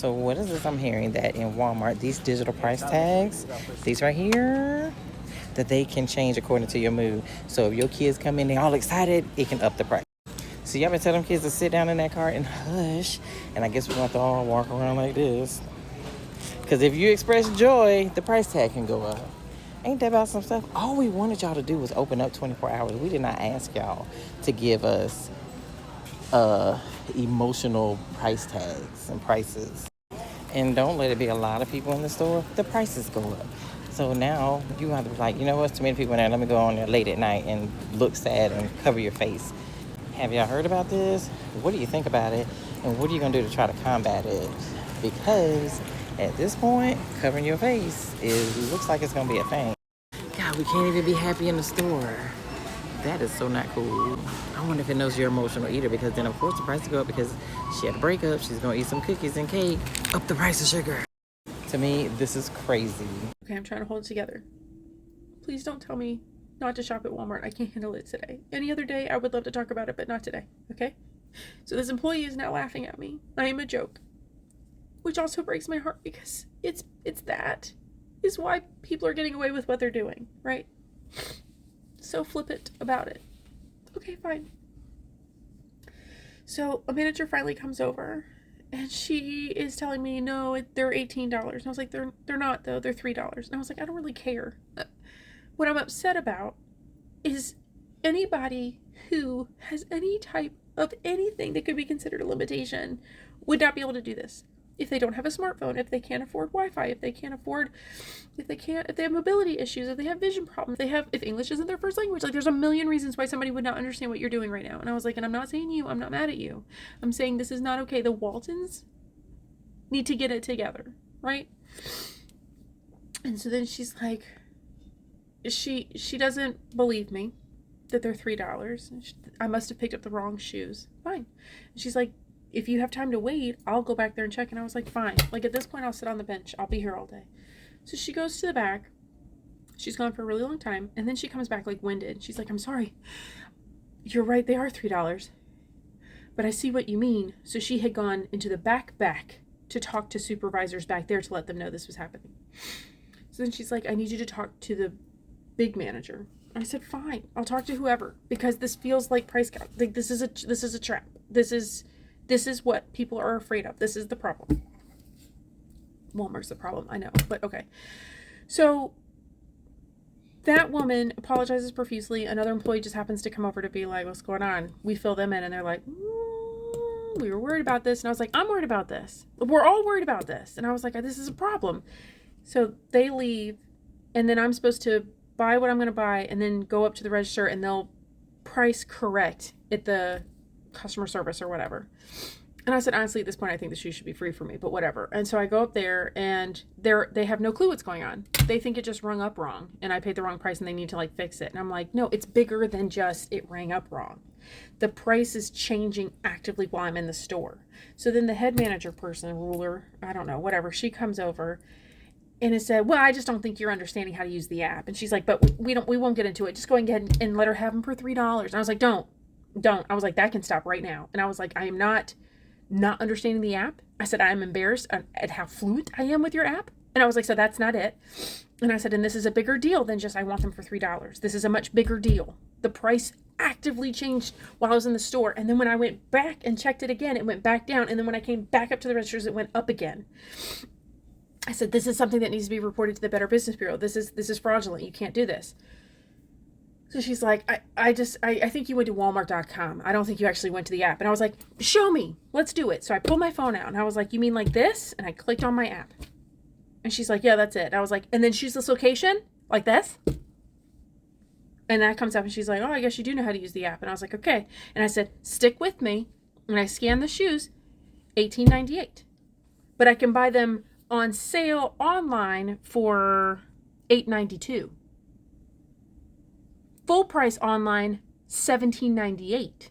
So what is this I'm hearing? That in Walmart, these digital price tags, these right here, that they can change according to your mood. So if your kids come in, they all excited, it can up the price. So y'all been telling them kids to sit down in that car and hush. And I guess we're going to all walk around like this. Because if you express joy, the price tag can go up. Ain't that about some stuff? All we wanted y'all to do was open up 24 hours. We did not ask y'all to give us emotional price tags and prices. And don't let it be a lot of people in the store. The prices go up. So now you have to be like, you know what's too many people in there. Let me go on there late at night and look sad and cover your face. Have y'all heard about this? What do you think about it? And what are you going to do to try to combat it? Because at this point, covering your face looks like it's going to be a thing. God, we can't even be happy in the store. That is so not cool. I wonder if it knows you're emotional either, because then of course the price go up because she had a breakup. She's going to eat some cookies and cake. Up the price of sugar. To me, this is crazy. Okay, I'm trying to hold it together. Please don't tell me not to shop at Walmart. I can't handle it today. Any other day, I would love to talk about it, but not today, okay? So this employee is now laughing at me. I am a joke. Which also breaks my heart, because it's that is why people are getting away with what they're doing, right? So flippant about it. Okay, fine. So a manager finally comes over, and she is telling me, no, they're $18. And I was like, they're not, though. They're $3. And I was like, I don't really care. What I'm upset about is anybody who has any type of anything that could be considered a limitation would not be able to do this. If they don't have a smartphone, if they can't afford Wi-Fi, if they have mobility issues, if they have vision problems, if English isn't their first language, like there's a million reasons why somebody would not understand what you're doing right now. And I was like, and I'm not saying you, I'm not mad at you. I'm saying this is not okay. The Waltons need to get it together, right? And so then she's like, she doesn't believe me that they're $3. I must have picked up the wrong shoes. Fine. And she's like, if you have time to wait, I'll go back there and check. And I was like, fine. Like, at this point, I'll sit on the bench. I'll be here all day. So she goes to the back. She's gone for a really long time. And then she comes back, like, winded. She's like, I'm sorry. You're right. They are $3. But I see what you mean. So she had gone into the back to talk to supervisors back there to let them know this was happening. So then she's like, I need you to talk to the big manager. I said, fine. I'll talk to whoever. Because this feels like price cap. Like, this is a trap. This is what people are afraid of. This is the problem. Walmart's the problem, I know, but okay. So that woman apologizes profusely. Another employee just happens to come over to be like, what's going on? We fill them in, and they're like, we were worried about this. And I was like, I'm worried about this. We're all worried about this. And I was like, this is a problem. So they leave, and then I'm supposed to buy what I'm going to buy and then go up to the register, and they'll price correct at the customer service or whatever. And I said, honestly, at this point, I think the shoes should be free for me, but whatever. And so I go up there, and they have no clue what's going on. They think it just rung up wrong, and I paid the wrong price, and they need to like fix it. And I'm like, no, it's bigger than just it rang up wrong. The price is changing actively while I'm in the store. So then the head manager person, ruler, I don't know, whatever, she comes over and it said, well, I just don't think you're understanding how to use the app. And she's like, but we won't get into it. Just go ahead and let her have them for $3. And I was like, don't. I was like, that can stop right now. And I was like, I am not understanding the app. I said, I'm embarrassed at how fluent I am with your app. And I was like, so that's not it. And I said, and this is a bigger deal than just I want them for $3. This is a much bigger deal. The price actively changed while I was in the store. And then when I went back and checked it again, it went back down. And then when I came back up to the registers, it went up again. I said, this is something that needs to be reported to the Better Business Bureau. This is fraudulent. You can't do this. So she's like, I think you went to Walmart.com. I don't think you actually went to the app. And I was like, show me. Let's do it. So I pulled my phone out, and I was like, you mean like this? And I clicked on my app. And she's like, yeah, that's it. And I was like, and then choose this location? Like this? And that comes up, and she's like, oh, I guess you do know how to use the app. And I was like, okay. And I said, stick with me. And I scanned the shoes, $18.98. But I can buy them on sale online for $8.92. Full price online, $17.98.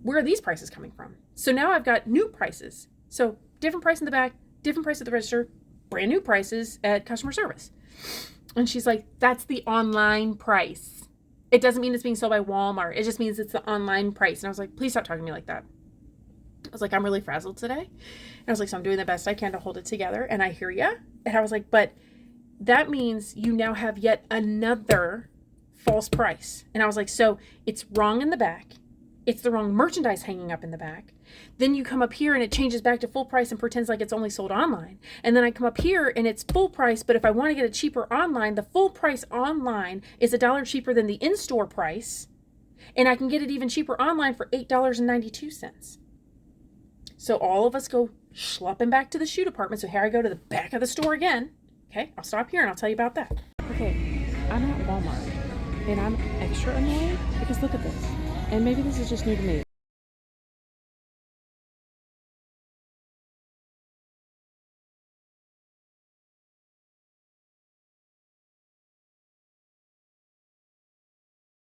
Where are these prices coming from? So now I've got new prices. So different price in the back, different price at the register, brand new prices at customer service. And she's like, that's the online price. It doesn't mean it's being sold by Walmart. It just means it's the online price. And I was like, please stop talking to me like that. I was like, I'm really frazzled today. And I was like, so I'm doing the best I can to hold it together. And I hear you. And I was like, but that means you now have yet another false price. And I was like, so it's wrong in the back. It's the wrong merchandise hanging up in the back. Then you come up here and it changes back to full price and pretends like it's only sold online. And then I come up here and it's full price, but if I want to get it cheaper online, the full price online is $1 cheaper than the in-store price. And I can get it even cheaper online for $8.92. So all of us go schlepping back to the shoe department. So here I go to the back of the store again. Okay, I'll stop here and I'll tell you about that. Okay, I'm at Walmart and I'm extra annoyed because look at this. And maybe this is just new to me.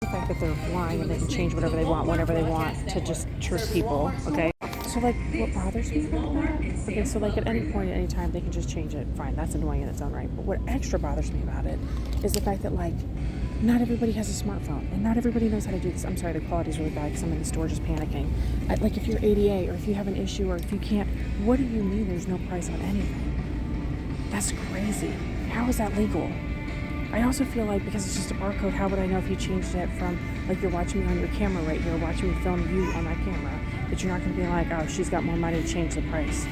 The fact that they're lying and they can change whatever they want whenever they want to just trick people, okay? So like what bothers me about that, okay, so like at any point at any time they can just change it, fine, that's annoying in its own right, but what extra bothers me about it is the fact that like not everybody has a smartphone and not everybody knows how to do this. I'm sorry, the quality's really bad because I'm in the store just panicking. Like if you're ADA or if you have an issue or if you can't, what do you mean there's no price on anything? That's crazy. How is that legal? I also feel like because it's just a barcode, how would I know if you changed it from, like you're watching me on your camera right here, watching me film you on my camera, that you're not going to be like, oh, she's got more money to change the price.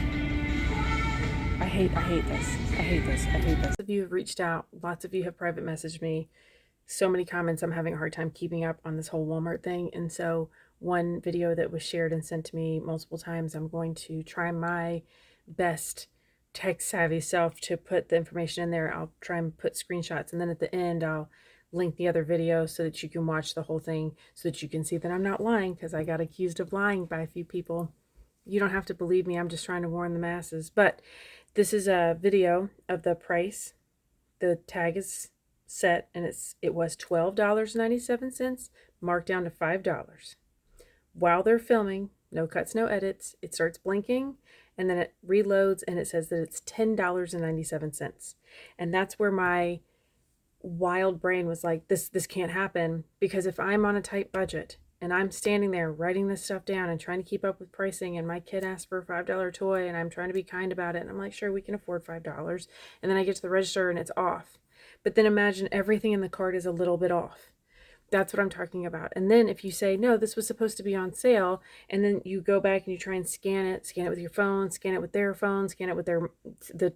I hate this. Lots of you have reached out. Lots of you have private messaged me. So many comments. I'm having a hard time keeping up on this whole Walmart thing. And so one video that was shared and sent to me multiple times, I'm going to try my best tech savvy self to put the information in there. I'll try and put screenshots, and then at the end I'll link the other video so that you can watch the whole thing so that you can see that I'm not lying, because I got accused of lying by a few people. You don't have to believe me. I'm just trying to warn the masses. But this is a video of the price. The tag is set and it was $12.97 marked down to $5. While they're filming, no cuts, no edits, it starts blinking and then it reloads and it says that it's $10.97. And that's where my wild brain was like, this can't happen, because if I'm on a tight budget and I'm standing there writing this stuff down and trying to keep up with pricing, and my kid asked for a $5 toy and I'm trying to be kind about it and I'm like, sure, we can afford $5, and then I get to the register and it's off. But then imagine everything in the cart is a little bit off. That's what I'm talking about. And then if you say, no, this was supposed to be on sale, and then you go back and you try and scan it with your phone, scan it with their phone, scan it with the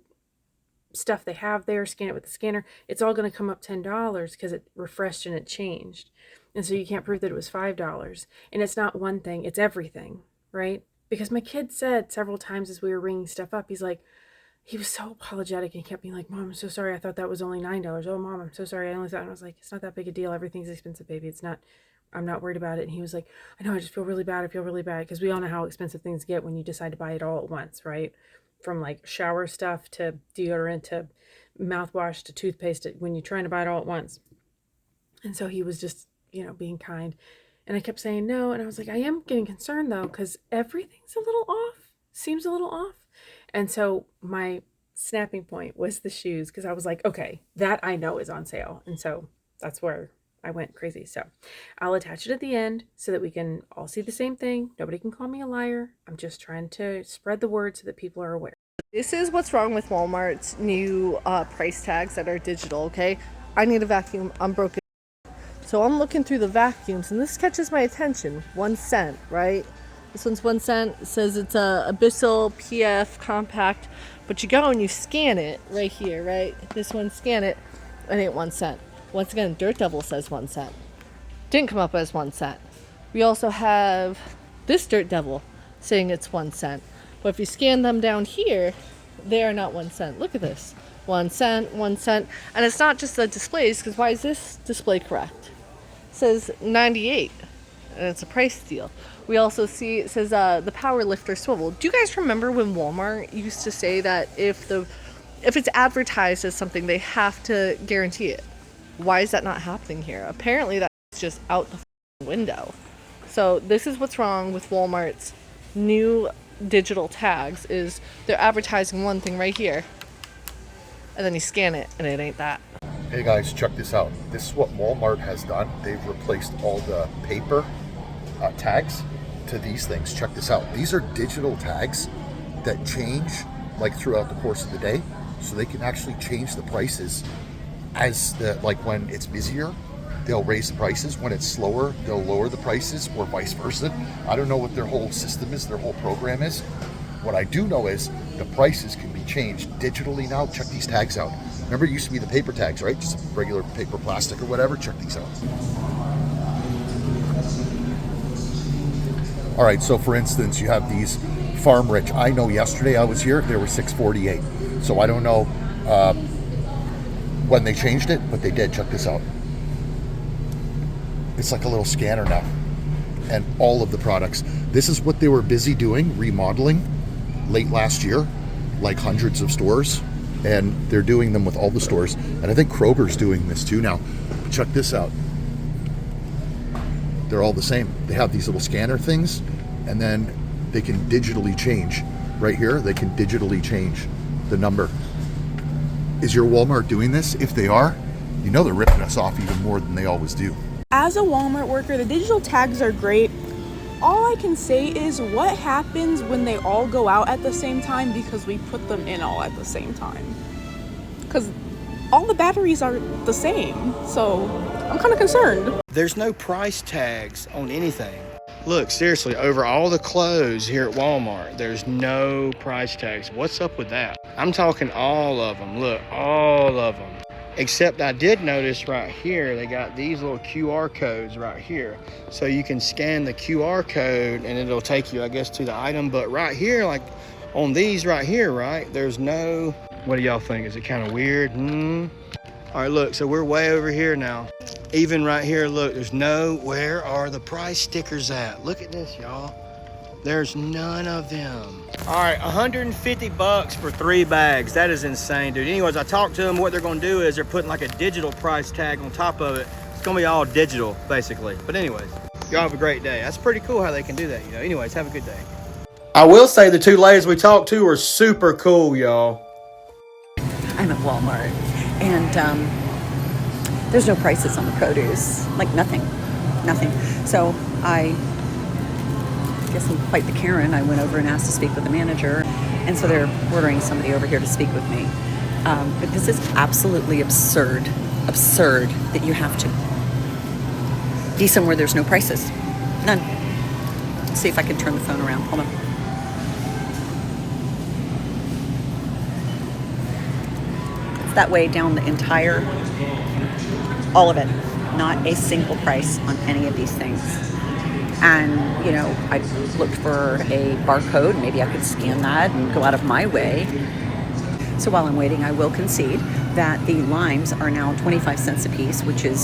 stuff they have there, scan it with the scanner, it's all going to come up $10 because it refreshed and it changed. And so you can't prove that it was $5. And it's not one thing, it's everything, right? Because my kid said several times as we were ringing stuff up, he was so apologetic and he kept being like, Mom, I'm so sorry. I thought that was only $9. Oh, Mom, I'm so sorry. I only thought, and I was like, it's not that big a deal. Everything's expensive, baby. I'm not worried about it. And he was like, I know, I just feel really bad. I feel really bad. Because we all know how expensive things get when you decide to buy it all at once, right? From like shower stuff to deodorant to mouthwash to toothpaste, when you're trying to buy it all at once. And so he was just, being kind. And I kept saying no. And I was like, I am getting concerned though, because everything's a little off, seems a little off. And so my snapping point was the shoes, because I was like, okay, that I know is on sale. And so that's where I went crazy. So I'll attach it at the end so that we can all see the same thing. Nobody can call me a liar. I'm just trying to spread the word so that people are aware. This is what's wrong with Walmart's new price tags that are digital, okay? I need a vacuum. I'm broken. So I'm looking through the vacuums, and this catches my attention. 1 cent, right? This one's 1 cent. It says it's a Abyssal PF compact, but you go and you scan it right here, right? This one, scan it, it ain't 1 cent. Once again, Dirt Devil says 1 cent. Didn't come up as 1 cent. We also have this Dirt Devil saying it's 1 cent. But if you scan them down here, they are not 1 cent. Look at this. 1 cent, 1 cent. And it's not just the displays, because why is this display correct? It says 98, and it's a price deal. We also see it says the power lifter swivel. Do you guys remember when Walmart used to say that if it's advertised as something, they have to guarantee it? Why is that not happening here? Apparently that's just out the window. So this is what's wrong with Walmart's new digital tags, is they're advertising one thing right here, and then you scan it and it ain't that. Hey guys, check this out. This is what Walmart has done. They've replaced all the paper tags to these things, check this out. These are digital tags that change like throughout the course of the day, so they can actually change the prices as like when it's busier, they'll raise the prices. When it's slower, they'll lower the prices, or vice versa. I don't know what their whole system is, their whole program is. What I do know is the prices can be changed digitally now. Check these tags out. Remember, it used to be the paper tags, right? Just regular paper, plastic, or whatever. Check these out. All right, so for instance, you have these Farm Rich. I know yesterday I was here, they were $6.48. So I don't know when they changed it, but they did. Check this out. It's like a little scanner now. And all of the products. This is what they were busy doing, remodeling late last year, like hundreds of stores. And they're doing them with all the stores. And I think Kroger's doing this too now. But check this out. They're all the same. They have these little scanner things, and then they can digitally change. Right here, they can digitally change the number. Is your Walmart doing this? If they are, you know they're ripping us off even more than they always do. As a Walmart worker, the digital tags are great. All I can say is what happens when they all go out at the same time because we put them in all at the same time. Because all the batteries are the same, so I'm kind of concerned. There's no price tags on anything. Look, seriously, over all the clothes here at Walmart, there's no price tags. What's up with that? I'm talking all of them. Look, all of them. Except I did notice right here, they got these little QR codes right here. So you can scan the QR code and it'll take you, I guess, to the item. But right here, like on these right here, right, there's no, what do y'all think? Is it kind of weird? All right, look, so we're way over here now. Even right here, look, there's no, where are the price stickers at? Look at this, y'all. There's none of them. All right, $150 for 3 bags. That is insane, dude. Anyways, I talked to them. What they're gonna do is they're putting like a digital price tag on top of it. It's gonna be all digital, basically. But anyways, y'all have a great day. That's pretty cool how they can do that, you know. Anyways, have a good day. I will say the 2 ladies we talked to are super cool, y'all. I'm at Walmart, and there's no prices on the produce, like nothing. So I guess I'm quite the Karen. I went over and asked to speak with the manager, and so they're ordering somebody over here to speak with me. But this is absolutely absurd that you have to be somewhere there's no prices, none. Let's see if I can turn the phone around. Hold on. That way down the entire, all of it, not a single price on any of these things. And, you know, I looked for a barcode, maybe I could scan that and go out of my way. So while I'm waiting, I will concede that the limes are now 25 cents a piece, which is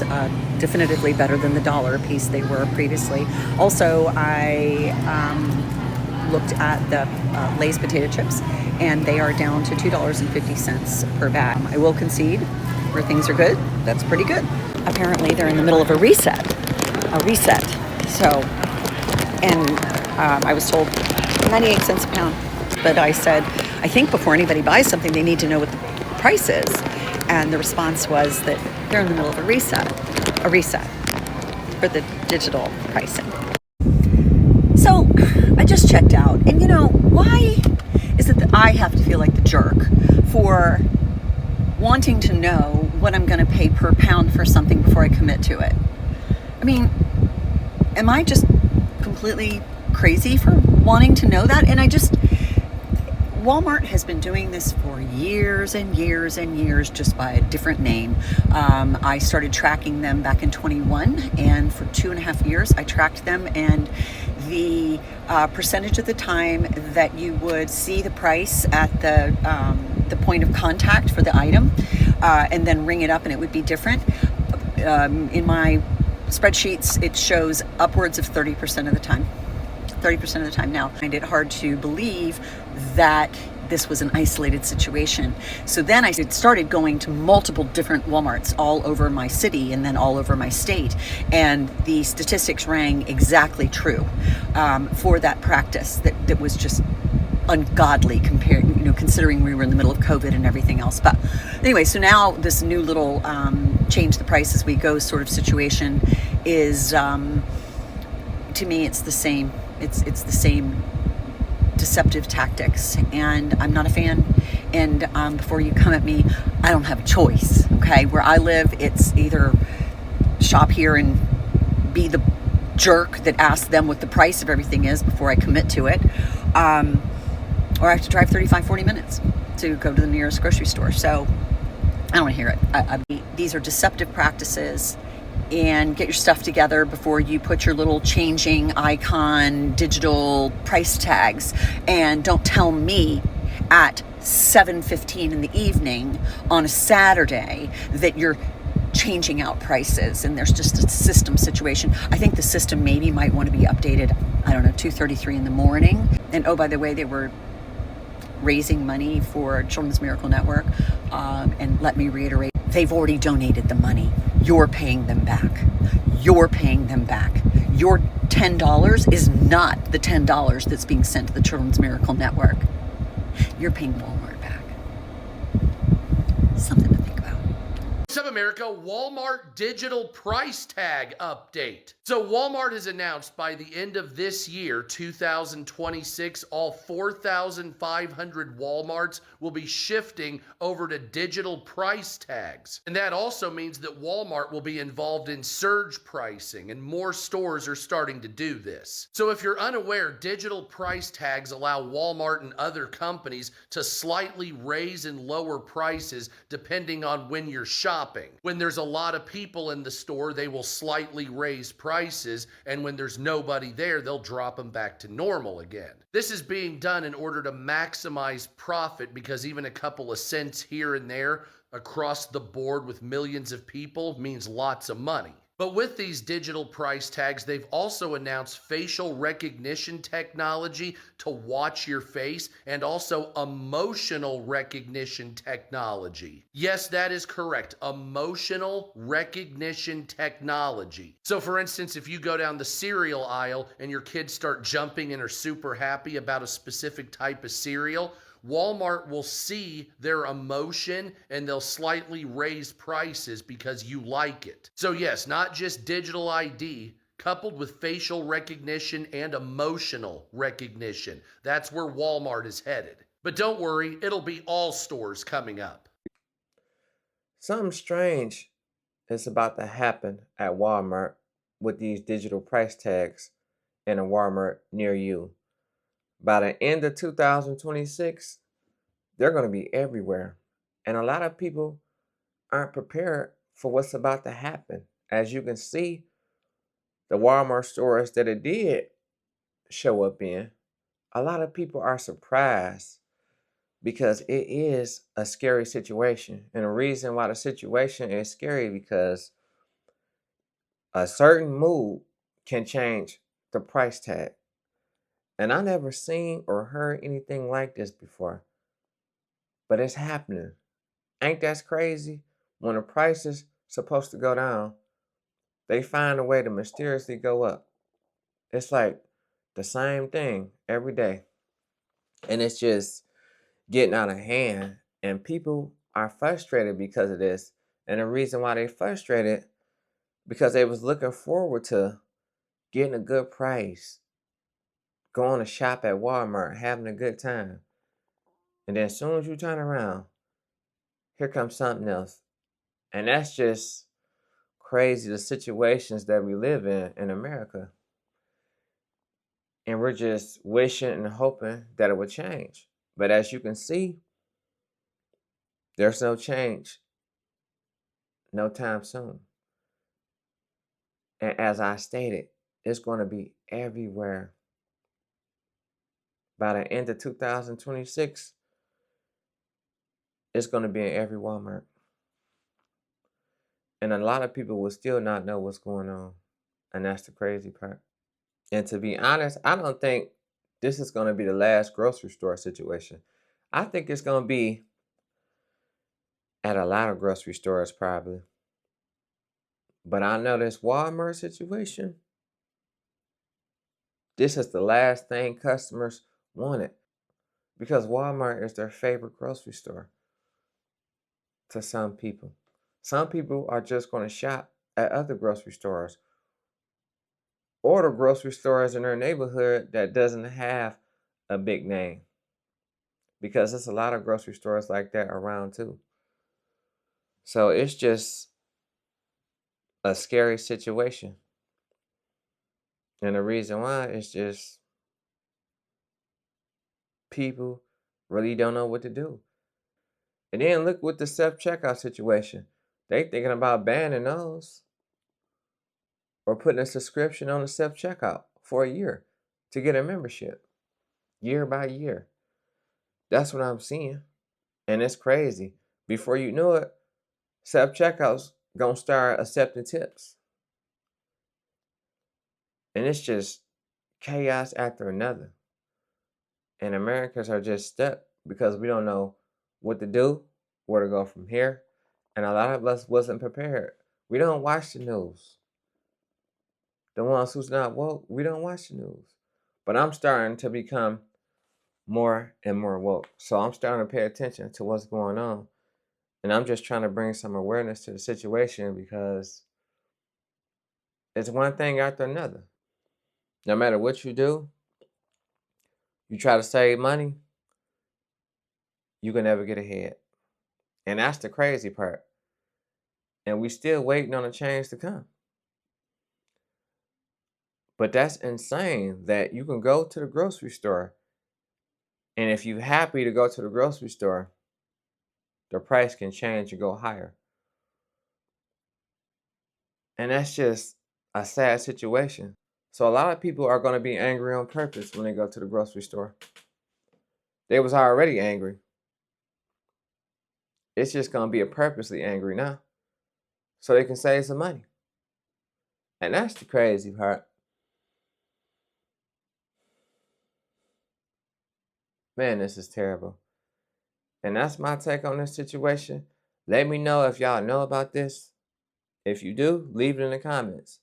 definitively better than the $1 a piece they were previously. Also, I looked at the Lay's potato chips, and they are down to $2.50 per bag. I will concede where things are good, that's pretty good. Apparently they're in the middle of a reset. So, and I was told 98 cents a pound. But I said, I think before anybody buys something, they need to know what the price is. And the response was that they're in the middle of a reset for the digital pricing. So I just checked out, and you know, why is it that I have to feel like the jerk for wanting to know what I'm going to pay per pound for something before I commit to it? I mean, am I just completely crazy for wanting to know that? And Walmart has been doing this for years and years and years, just by a different name. I started tracking them back in 21, and for 2.5 years I tracked them, and the percentage of the time that you would see the price at the point of contact for the item, and then ring it up and it would be different. In my spreadsheets, it shows upwards of 30% of the time. 30% of the time now. I find it hard to believe that this was an isolated situation. So then I started going to multiple different Walmarts all over my city and then all over my state, and the statistics rang exactly true for that practice that was just ungodly considering we were in the middle of COVID and everything else. But anyway, so now this new little change the price as we go sort of situation is, to me, it's the same It's the same deceptive tactics, and I'm not a fan. And before you come at me, I don't have a choice. Okay, where I live, it's either shop here and be the jerk that asks them what the price of everything is before I commit to it, or I have to drive 35-40 minutes to go to the nearest grocery store. So I don't want to hear it. These are deceptive practices, and get your stuff together before you put your little changing icon digital price tags. And don't tell me at 7:15 in the evening on a Saturday that you're changing out prices and there's just a system situation. I think the system maybe might want to be updated, I don't know, 2:33 in the morning. And oh, by the way, they were raising money for Children's Miracle Network. And let me reiterate, they've already donated the money. You're paying them back. You're paying them back. Your $10 is not the $10 that's being sent to the Children's Miracle Network. You're paying Walmart back. Something to think about. What's up, America? Walmart digital price tag update. So Walmart has announced by the end of this year, 2026, all 4,500 Walmarts will be shifting over to digital price tags. And that also means that Walmart will be involved in surge pricing, and more stores are starting to do this. So if you're unaware, digital price tags allow Walmart and other companies to slightly raise and lower prices depending on when you're shopping. When there's a lot of people in the store, they will slightly raise prices, and when there's nobody there, they'll drop them back to normal again. This is being done in order to maximize profit, because even a couple of cents here and there across the board with millions of people means lots of money. But with these digital price tags, they've also announced facial recognition technology to watch your face, and also emotional recognition technology. Yes, that is correct. Emotional recognition technology. So for instance, if you go down the cereal aisle and your kids start jumping and are super happy about a specific type of cereal, Walmart will see their emotion and they'll slightly raise prices because you like it. So yes, not just digital ID, coupled with facial recognition and emotional recognition. That's where Walmart is headed. But don't worry, it'll be all stores coming up. Something strange is about to happen at Walmart with these digital price tags in a Walmart near you. By the end of 2026, they're going to be everywhere. And a lot of people aren't prepared for what's about to happen. As you can see, the Walmart stores that it did show up in, a lot of people are surprised because it is a scary situation. And the reason why the situation is scary because a certain move can change the price tag. And I never seen or heard anything like this before. But it's happening. Ain't that crazy? When the price is supposed to go down, they find a way to mysteriously go up. It's like the same thing every day. And it's just getting out of hand. And people are frustrated because of this. And the reason why they frustrated, because they was looking forward to getting a good price, going to shop at Walmart, having a good time. And then as soon as you turn around, here comes something else. And that's just crazy, the situations that we live in America. And we're just wishing and hoping that it would change. But as you can see, there's no change no time soon. And as I stated, it's going to be everywhere. By the end of 2026, it's going to be in every Walmart. And a lot of people will still not know what's going on. And that's the crazy part. And to be honest, I don't think this is going to be the last grocery store situation. I think it's going to be at a lot of grocery stores probably. But I know this Walmart situation, this is the last thing customers wanted, because Walmart is their favorite grocery store to some people. Some people are just going to shop at other grocery stores or the grocery stores in their neighborhood that doesn't have a big name. Because there's a lot of grocery stores like that around too. So it's just a scary situation. And the reason why is just people really don't know what to do. And then look with the self-checkout situation. They thinking about banning those or putting a subscription on the self-checkout for a year to get a membership year by year. That's what I'm seeing. And it's crazy. Before you know it, self-checkouts gonna start accepting tips. And it's just chaos after another. And Americans are just stuck because we don't know what to do, where to go from here. And a lot of us wasn't prepared. We don't watch the news. The ones who's not woke, we don't watch the news. But I'm starting to become more and more woke. So I'm starting to pay attention to what's going on. And I'm just trying to bring some awareness to the situation because it's one thing after another. No matter what you do, you try to save money, you can never get ahead. And that's the crazy part. And we still waiting on a change to come. But that's insane that you can go to the grocery store, and if you're happy to go to the grocery store, the price can change and go higher. And that's just a sad situation. So a lot of people are going to be angry on purpose when they go to the grocery store. They was already angry. It's just going to be a purposely angry now so they can save some money. And that's the crazy part. Man, this is terrible. And that's my take on this situation. Let me know if y'all know about this. If you do, leave it in the comments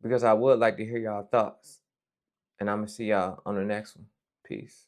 because I would like to hear y'all thoughts. And I'm going to see y'all on the next one. Peace.